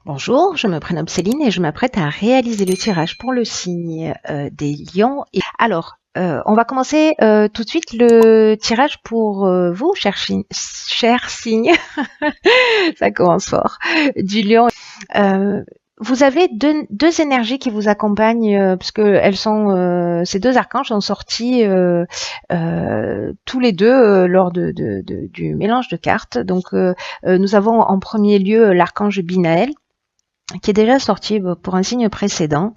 Bonjour, je me prénomme Céline et je m'apprête à réaliser le tirage pour le signe des lions. On va commencer tout de suite le tirage pour vous, cher signe, ça commence fort, du lion. Euh, Vous avez deux énergies qui vous accompagnent, parce que elles sont, ces deux archanges sont sortis tous les deux lors du mélange de cartes. Nous avons en premier lieu l'archange Binaël, qui est déjà sorti pour un signe précédent.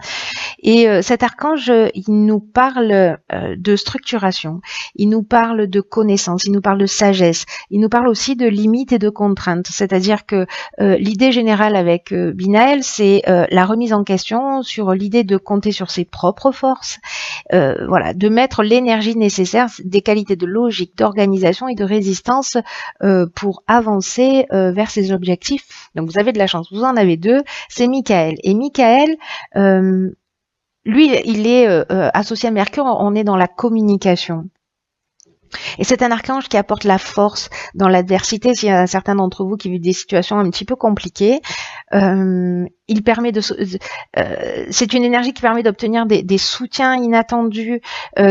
Et cet archange, il nous parle de structuration, il nous parle de connaissance, il nous parle de sagesse, il nous parle aussi de limites et de contraintes. C'est-à-dire que l'idée générale avec Binaël, c'est la remise en question sur l'idée de compter sur ses propres forces, voilà, de mettre l'énergie nécessaire, des qualités de logique, d'organisation et de résistance pour avancer vers ses objectifs. Donc vous avez de la chance, vous en avez deux, c'est Michael. Et Michael, lui, il est associé à Mercure, on est dans la communication. Et c'est un archange qui apporte la force dans l'adversité. S'il y a certains d'entre vous qui vivent des situations un petit peu compliquées, il permet c'est une énergie qui permet d'obtenir des soutiens inattendus,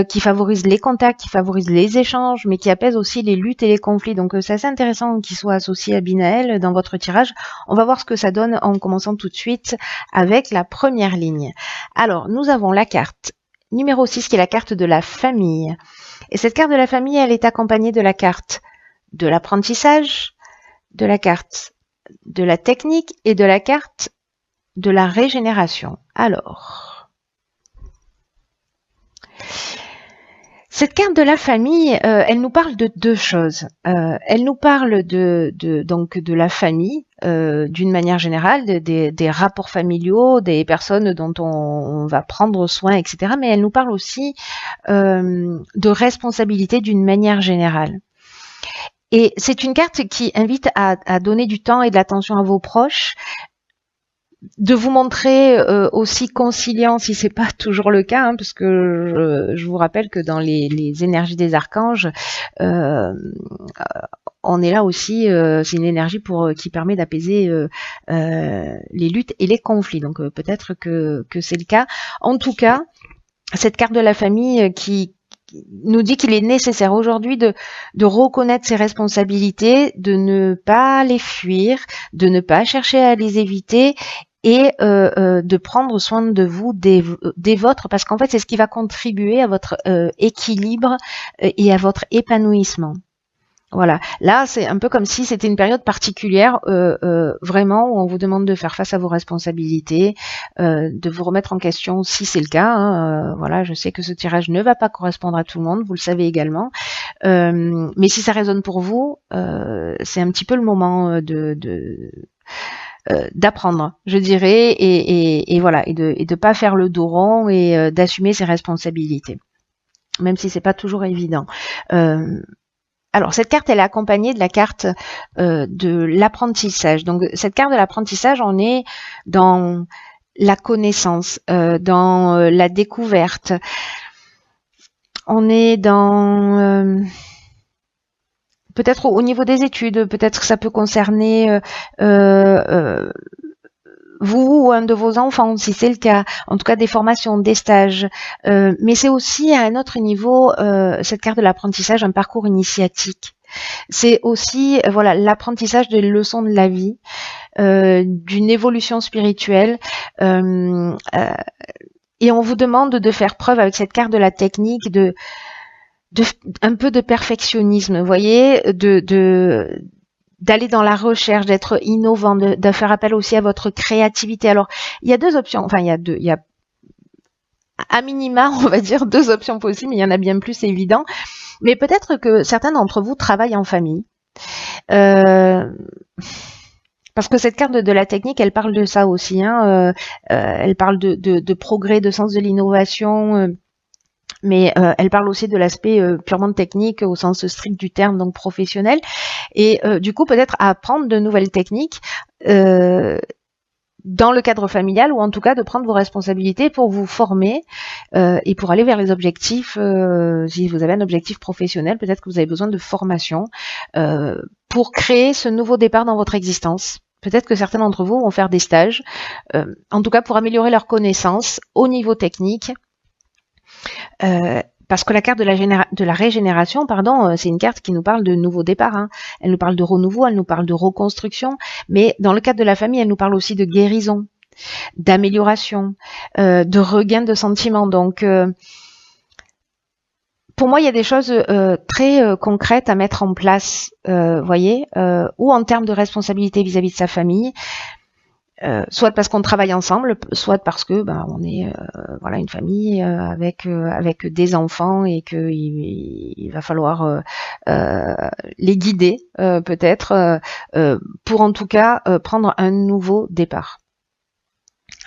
qui favorisent les contacts, qui favorisent les échanges, mais qui apaisent aussi les luttes et les conflits. Donc c'est assez intéressant qu'il soit associé à Binaël dans votre tirage. On va voir ce que ça donne en commençant tout de suite avec la première ligne. Alors, nous avons la carte numéro 6 qui est la carte de la famille. Et cette carte de la famille, elle est accompagnée de la carte de l'apprentissage, de la carte de la technique et de la carte de la régénération. Alors, cette carte de la famille, elle nous parle de deux choses. Elle nous parle donc de la famille, d'une manière générale, des rapports familiaux, des personnes dont on va prendre soin, etc. Mais elle nous parle aussi de responsabilité d'une manière générale. Et c'est une carte qui invite à donner du temps et de l'attention à vos proches, de vous montrer aussi conciliant si c'est pas toujours le cas, hein, parce que je vous rappelle que dans les énergies des archanges, on est là aussi, c'est une énergie qui permet d'apaiser les luttes et les conflits. Donc peut-être que c'est le cas. En tout cas, cette carte de la famille qui nous dit qu'il est nécessaire aujourd'hui de reconnaître ses responsabilités, de ne pas les fuir, de ne pas chercher à les éviter et de prendre soin de vous, des vôtres, parce qu'en fait, c'est ce qui va contribuer à votre équilibre et à votre épanouissement. Voilà. Là, c'est un peu comme si c'était une période particulière, vraiment, où on vous demande de faire face à vos responsabilités, de vous remettre en question si c'est le cas. Hein. Voilà, je sais que ce tirage ne va pas correspondre à tout le monde, vous le savez également. Mais si ça résonne pour vous, c'est un petit peu le moment d'apprendre, je dirais, et voilà, et de pas faire le dos rond et d'assumer ses responsabilités, même si c'est pas toujours évident. Alors, cette carte, elle est accompagnée de la carte de l'apprentissage. Donc, cette carte de l'apprentissage, on est dans la connaissance, dans la découverte. On est dans peut-être au niveau des études, peut-être que ça peut concerner vous ou un de vos enfants, si c'est le cas, en tout cas des formations, des stages, mais c'est aussi à un autre niveau, cette carte de l'apprentissage, un parcours initiatique. C'est aussi voilà l'apprentissage des leçons de la vie, d'une évolution spirituelle, et on vous demande de faire preuve avec cette carte de la technique de un peu de perfectionnisme, vous voyez, d'aller dans la recherche, d'être innovant, de faire appel aussi à votre créativité. Alors, il y a deux options, enfin, il y a à minima, on va dire, deux options possibles, mais il y en a bien plus, c'est évident. Mais peut-être que certains d'entre vous travaillent en famille. Parce que cette carte de la technique, elle parle de ça aussi. Hein, elle parle de progrès, de sens de l'innovation, mais elle parle aussi de l'aspect purement technique au sens strict du terme, donc professionnel. Et du coup, peut-être apprendre de nouvelles techniques dans le cadre familial, ou en tout cas de prendre vos responsabilités pour vous former et pour aller vers les objectifs. Si vous avez un objectif professionnel, peut-être que vous avez besoin de formation pour créer ce nouveau départ dans votre existence. Peut-être que certains d'entre vous vont faire des stages, en tout cas pour améliorer leurs connaissances au niveau technique. Parce que la carte de la régénération, pardon, c'est une carte qui nous parle de nouveau départ. Hein. Elle nous parle de renouveau, elle nous parle de reconstruction, mais dans le cadre de la famille, elle nous parle aussi de guérison, d'amélioration, de regain de sentiments. Donc, pour moi, il y a des choses très concrètes à mettre en place, voyez, ou en termes de responsabilité vis-à-vis de sa famille. Soit parce qu'on travaille ensemble, soit parce que on est voilà une famille avec des enfants et que il va falloir les guider peut-être pour en tout cas prendre un nouveau départ.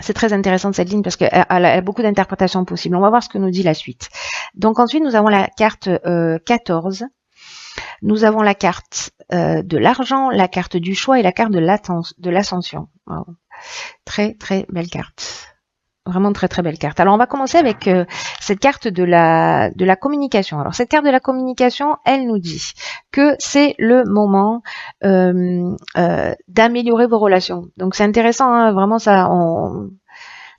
C'est très intéressant cette ligne parce qu'elle a beaucoup d'interprétations possibles. On va voir ce que nous dit la suite. Donc ensuite nous avons la carte 14. Nous avons la carte de l'argent, la carte du choix et la carte de l'ascension. Wow. Très très belle carte. Vraiment très très belle carte. Alors on va commencer avec cette carte de la communication. Alors cette carte de la communication, elle nous dit que c'est le moment d'améliorer vos relations. Donc c'est intéressant, hein, vraiment ça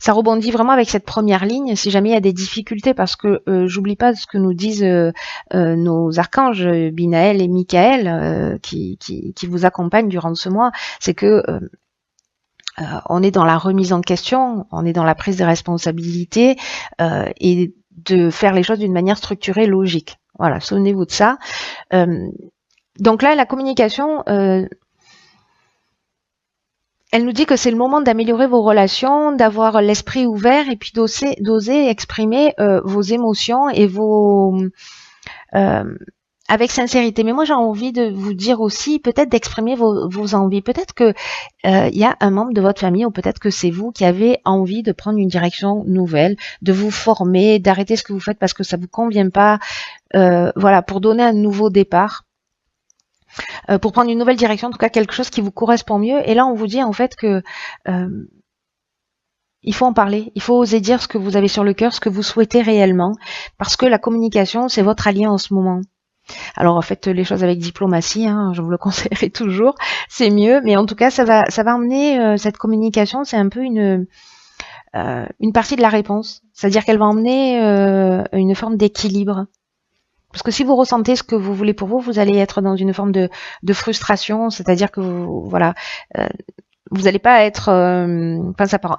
rebondit vraiment avec cette première ligne si jamais il y a des difficultés, parce que j'oublie pas ce que nous disent nos archanges Binaël et Michael qui vous accompagnent durant ce mois, c'est que on est dans la remise en question, on est dans la prise de responsabilité et de faire les choses d'une manière structurée, logique. Voilà, souvenez-vous de ça. Donc là, la communication, elle nous dit que c'est le moment d'améliorer vos relations, d'avoir l'esprit ouvert et puis d'oser exprimer vos émotions et vos avec sincérité. Mais moi, j'ai envie de vous dire aussi, peut-être d'exprimer vos envies. Peut-être que y a un membre de votre famille, ou peut-être que c'est vous qui avez envie de prendre une direction nouvelle, de vous former, d'arrêter ce que vous faites parce que ça vous convient pas. Voilà, pour donner un nouveau départ. Pour prendre une nouvelle direction, en tout cas quelque chose qui vous correspond mieux. Et là, on vous dit en fait que il faut en parler, il faut oser dire ce que vous avez sur le cœur, ce que vous souhaitez réellement, parce que la communication, c'est votre allié en ce moment. Alors faites les choses avec diplomatie, hein, je vous le conseillerais toujours, c'est mieux, mais en tout cas ça va emmener cette communication, c'est un peu une partie de la réponse, c'est-à-dire qu'elle va emmener une forme d'équilibre. Parce que si vous ressentez ce que vous voulez pour vous, vous allez être dans une forme de frustration, c'est-à-dire que voilà, vous n'allez pas être,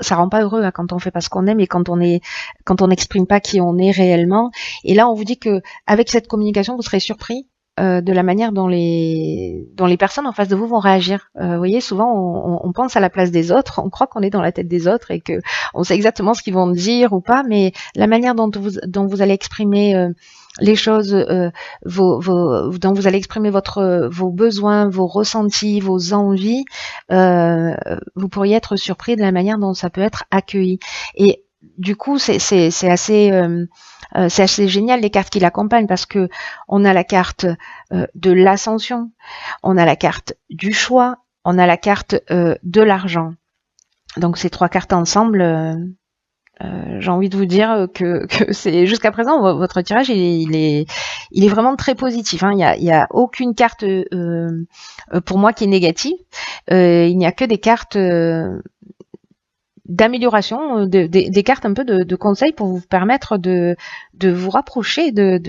ça rend pas heureux hein, quand on fait pas ce qu'on aime et quand on n'exprime pas qui on est réellement. Et là, on vous dit que avec cette communication, vous serez surpris de la manière dont les personnes en face de vous vont réagir. Vous voyez, souvent on pense à la place des autres, on croit qu'on est dans la tête des autres et que on sait exactement ce qu'ils vont dire ou pas, mais la manière dont vous allez exprimer les choses, dont vous allez exprimer vos besoins, vos ressentis, vos envies, vous pourriez être surpris de la manière dont ça peut être accueilli. Et du coup, c'est assez génial les cartes qui l'accompagnent, parce que on a la carte de l'ascension, on a la carte du choix, on a la carte de l'argent. Donc ces trois cartes ensemble. J'ai envie de vous dire que c'est jusqu'à présent votre tirage il est vraiment très positif. Hein. Il y a aucune carte pour moi qui est négative. Il n'y a que des cartes d'amélioration, des cartes un peu de conseils pour vous permettre de vous rapprocher d'un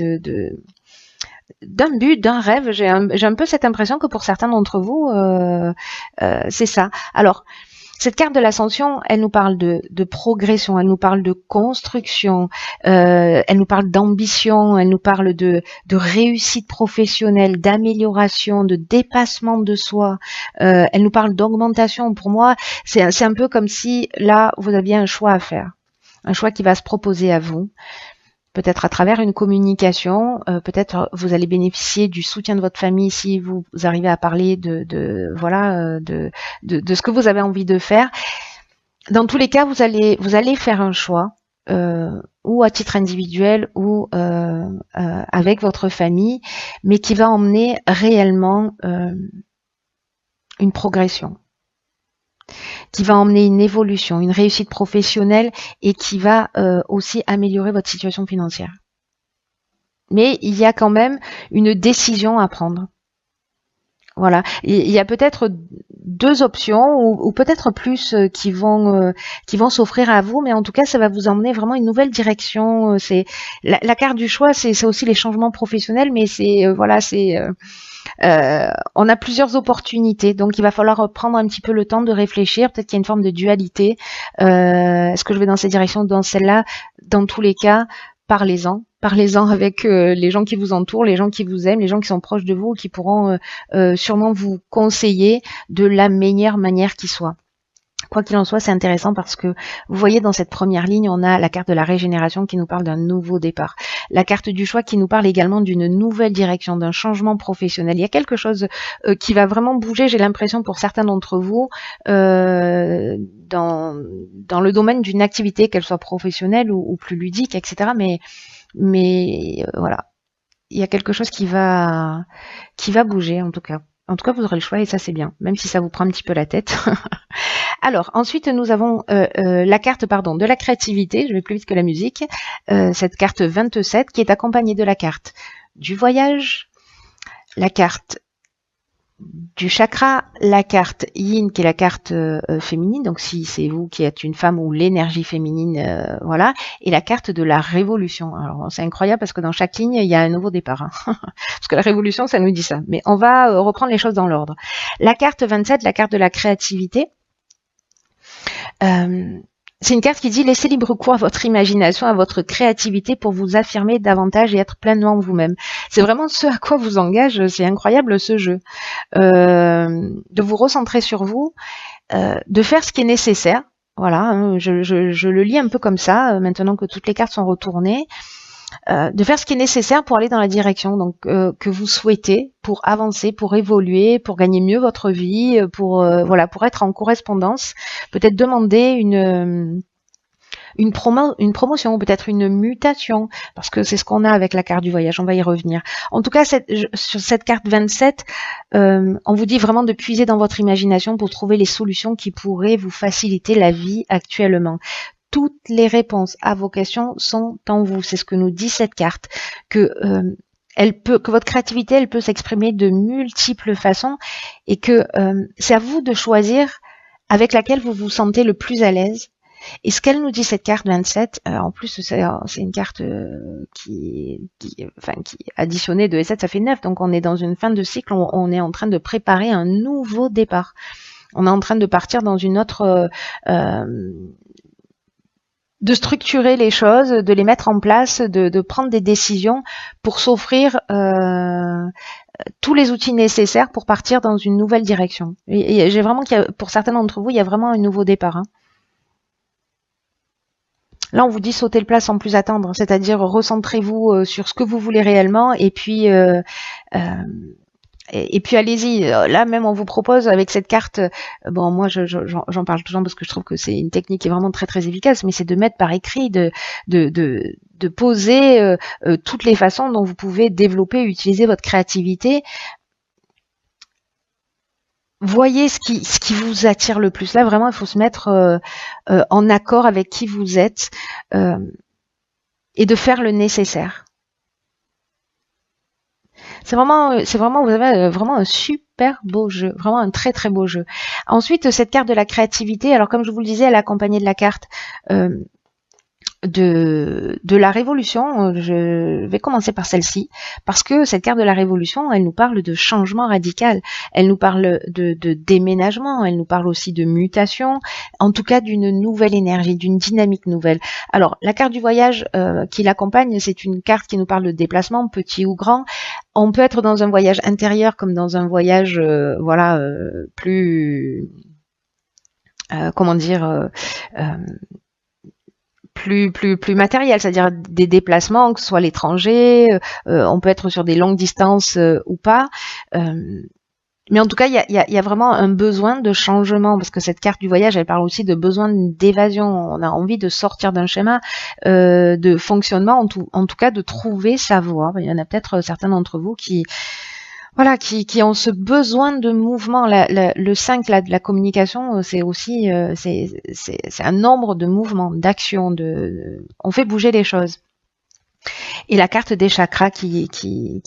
but, d'un rêve. J'ai un peu cette impression que pour certains d'entre vous, c'est ça. Alors, cette carte de l'ascension, elle nous parle de progression, elle nous parle de construction, elle nous parle d'ambition, elle nous parle de réussite professionnelle, d'amélioration, de dépassement de soi, elle nous parle d'augmentation. Pour moi, c'est un peu comme si là, vous aviez un choix à faire, un choix qui va se proposer à vous. Peut-être à travers une communication, peut-être vous allez bénéficier du soutien de votre famille si vous arrivez à parler de ce que vous avez envie de faire. Dans tous les cas, vous allez faire un choix, ou à titre individuel ou avec votre famille, mais qui va emmener réellement une progression, qui va emmener une évolution, une réussite professionnelle et qui va aussi améliorer votre situation financière. Mais il y a quand même une décision à prendre. Voilà, il y a peut-être deux options ou peut-être plus qui vont s'offrir à vous, mais en tout cas, ça va vous emmener vraiment une nouvelle direction. C'est la carte du choix, c'est aussi les changements professionnels, mais c'est voilà, on a plusieurs opportunités, donc il va falloir prendre un petit peu le temps de réfléchir. Peut-être qu'il y a une forme de dualité. Est-ce que je vais dans cette direction ou dans celle-là? Dans tous les cas, parlez-en. Parlez-en avec les gens qui vous entourent, les gens qui vous aiment, les gens qui sont proches de vous, qui pourront sûrement vous conseiller de la meilleure manière qui soit. Quoi qu'il en soit, c'est intéressant parce que vous voyez dans cette première ligne, on a la carte de la régénération qui nous parle d'un nouveau départ. La carte du choix qui nous parle également d'une nouvelle direction, d'un changement professionnel. Il y a quelque chose qui va vraiment bouger, j'ai l'impression pour certains d'entre vous, dans le domaine d'une activité, qu'elle soit professionnelle ou plus ludique, etc. Mais voilà, il y a quelque chose qui va bouger en tout cas. En tout cas, vous aurez le choix et ça c'est bien, même si ça vous prend un petit peu la tête. Alors, ensuite, nous avons la carte de la créativité, je vais plus vite que la musique, cette carte 27 qui est accompagnée de la carte du voyage, la carte du chakra, la carte yin qui est la carte féminine, donc si c'est vous qui êtes une femme ou l'énergie féminine, voilà, et la carte de la révolution. Alors c'est incroyable parce que dans chaque ligne il y a un nouveau départ, hein. Parce que la révolution ça nous dit ça, mais on va reprendre les choses dans l'ordre. La carte 27, la carte de la créativité, c'est une carte qui dit laissez libre cours à votre imagination, à votre créativité pour vous affirmer davantage et être pleinement vous-même. C'est vraiment ce à quoi vous engage, c'est incroyable ce jeu. De vous recentrer sur vous, de faire ce qui est nécessaire. Voilà, hein, je le lis un peu comme ça, maintenant que toutes les cartes sont retournées. De faire ce qui est nécessaire pour aller dans la direction donc que vous souhaitez, pour avancer, pour évoluer, pour gagner mieux votre vie, pour être en correspondance, peut-être demander une promotion, peut-être une mutation, parce que c'est ce qu'on a avec la carte du voyage, on va y revenir. En tout cas, sur cette carte 27, on vous dit vraiment de puiser dans votre imagination pour trouver les solutions qui pourraient vous faciliter la vie actuellement. Toutes les réponses à vos questions sont en vous. C'est ce que nous dit cette carte, que votre créativité, elle peut s'exprimer de multiples façons et que c'est à vous de choisir avec laquelle vous vous sentez le plus à l'aise. Et ce qu'elle nous dit cette carte 27, en plus c'est une carte qui est additionnée de 7, ça fait 9, donc on est dans une fin de cycle, on est en train de préparer un nouveau départ. On est en train de partir dans une autre de structurer les choses, de les mettre en place, de prendre des décisions pour s'offrir tous les outils nécessaires pour partir dans une nouvelle direction. Et j'ai vraiment, pour certains d'entre vous, il y a vraiment un nouveau départ. Hein. Là, on vous dit sauter le plat sans plus attendre, c'est-à-dire recentrez-vous sur ce que vous voulez réellement et puis allez-y. Là même on vous propose avec cette carte, bon moi j'en parle toujours parce que je trouve que c'est une technique qui est vraiment très très efficace, mais c'est de mettre par écrit, de poser toutes les façons dont vous pouvez développer, utiliser votre créativité. Voyez ce qui vous attire le plus. Là vraiment il faut se mettre en accord avec qui vous êtes et de faire le nécessaire. C'est vraiment, vous avez vraiment un super beau jeu, vraiment un très très beau jeu. Ensuite, cette carte de la créativité, alors comme je vous le disais, elle est accompagnée de la carte de la révolution. Je vais commencer par celle-ci, parce que cette carte de la révolution, elle nous parle de changement radical, elle nous parle de déménagement, elle nous parle aussi de mutation, en tout cas d'une nouvelle énergie, d'une dynamique nouvelle. Alors, la carte du voyage qui l'accompagne, c'est une carte qui nous parle de déplacement, petit ou grand. On peut être dans un voyage intérieur comme dans un voyage, plus, comment dire, plus matériel, c'est-à-dire des déplacements, que ce soit à l'étranger, on peut être sur des longues distances ou pas. Mais en tout cas, il y a vraiment un besoin de changement, parce que cette carte du voyage, elle parle aussi de besoin d'évasion. On a envie de sortir d'un schéma de fonctionnement, en tout cas de trouver sa voie. Il y en a peut-être certains d'entre vous qui ont ce besoin de mouvement. Le 5 de la communication, c'est aussi c'est un nombre de mouvements, d'actions, on fait bouger les choses. Et la carte des chakras qui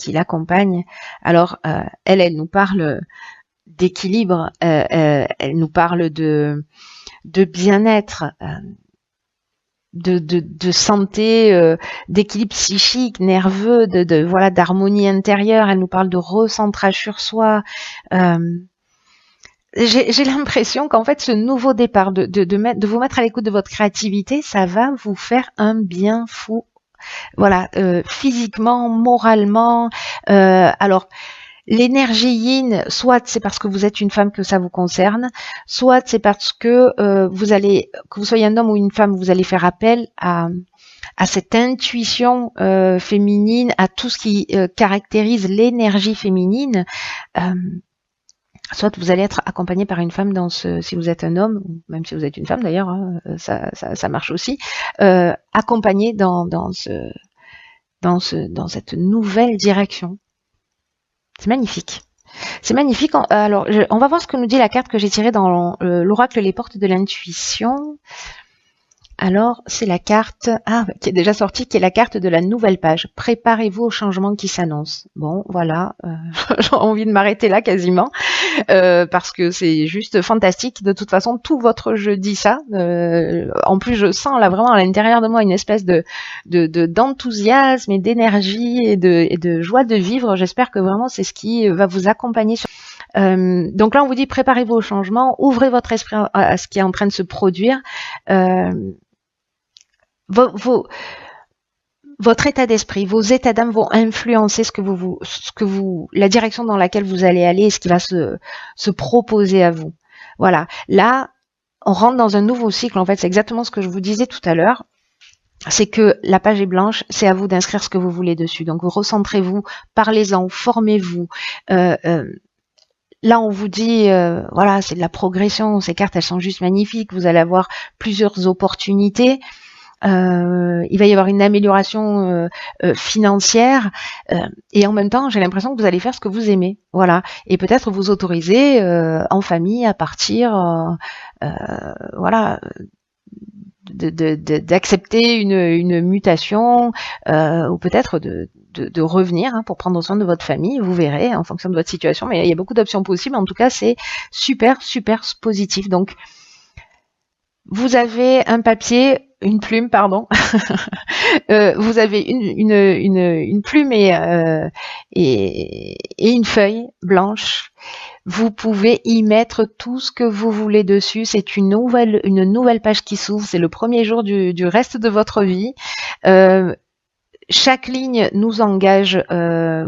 l'accompagne, alors elle nous parle d'équilibre, elle nous parle de bien-être, de santé, d'équilibre psychique, nerveux, voilà, d'harmonie intérieure. Elle nous parle de recentrage sur soi. J'ai l'impression qu'en fait, ce nouveau départ, de vous mettre à l'écoute de votre créativité, ça va vous faire un bien fou. Voilà, physiquement, moralement. Alors, l'énergie yin, soit c'est parce que vous êtes une femme que ça vous concerne, soit c'est parce que que vous soyez un homme ou une femme, vous allez faire appel à cette intuition féminine, à tout ce qui caractérise l'énergie féminine. Soit vous allez être accompagné par une femme si vous êtes un homme, ou même si vous êtes une femme d'ailleurs, hein, ça marche aussi, accompagné dans cette nouvelle direction. C'est magnifique. C'est magnifique. Alors, on va voir ce que nous dit la carte que j'ai tirée dans l'oracle Les Portes de l'Intuition. Alors, c'est la carte qui est déjà sortie, qui est la carte de la nouvelle page. Préparez-vous au changement qui s'annonce. Bon, voilà, j'ai envie de m'arrêter là quasiment, parce que c'est juste fantastique. De toute façon, tout votre jeu dit ça. En plus, je sens là vraiment à l'intérieur de moi une espèce d'enthousiasme et d'énergie et de joie de vivre. J'espère que vraiment c'est ce qui va vous accompagner. Donc là, on vous dit préparez-vous au changement, ouvrez votre esprit à ce qui est en train de se produire. Votre état d'esprit, vos états d'âme vont influencer la direction dans laquelle vous allez aller et ce qui va se proposer à vous. Voilà. Là, on rentre dans un nouveau cycle. En fait, c'est exactement ce que je vous disais tout à l'heure. C'est que la page est blanche, c'est à vous d'inscrire ce que vous voulez dessus. Donc, recentrez-vous, parlez-en, formez-vous. Là, on vous dit, voilà, c'est de la progression. Ces cartes, elles sont juste magnifiques. Vous allez avoir plusieurs opportunités. Il va y avoir une amélioration financière et en même temps j'ai l'impression que vous allez faire ce que vous aimez, voilà, et peut-être vous autoriser en famille à partir voilà, d'accepter une mutation ou peut-être de revenir pour prendre soin de votre famille. Vous verrez en fonction de votre situation, mais il y a beaucoup d'options possibles. En tout cas, c'est super positif. Donc vous avez un papier, une plume, pardon. Vous avez une plume et une feuille blanche. Vous pouvez y mettre tout ce que vous voulez dessus. C'est une nouvelle page qui s'ouvre. C'est le premier jour du reste de votre vie. Chaque ligne vous engage, à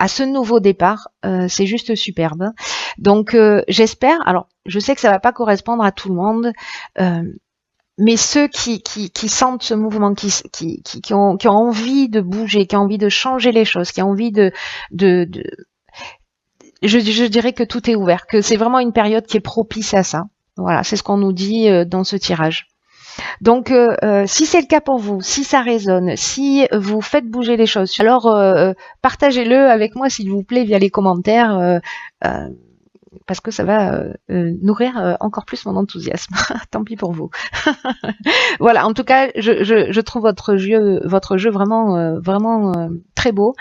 ce nouveau départ. C'est juste superbe. Donc j'espère, alors je sais que ça va pas correspondre à tout le monde, mais ceux qui sentent ce mouvement, qui ont envie de bouger, qui ont envie de changer les choses, qui ont envie je dirais que tout est ouvert, que c'est vraiment une période qui est propice à ça. Voilà, c'est ce qu'on nous dit dans ce tirage. Donc, si c'est le cas pour vous, si ça résonne, si vous faites bouger les choses, alors partagez-le avec moi, s'il vous plaît, via les commentaires, parce que ça va nourrir encore plus mon enthousiasme. Tant pis pour vous. Voilà, en tout cas, je trouve votre jeu vraiment très beau.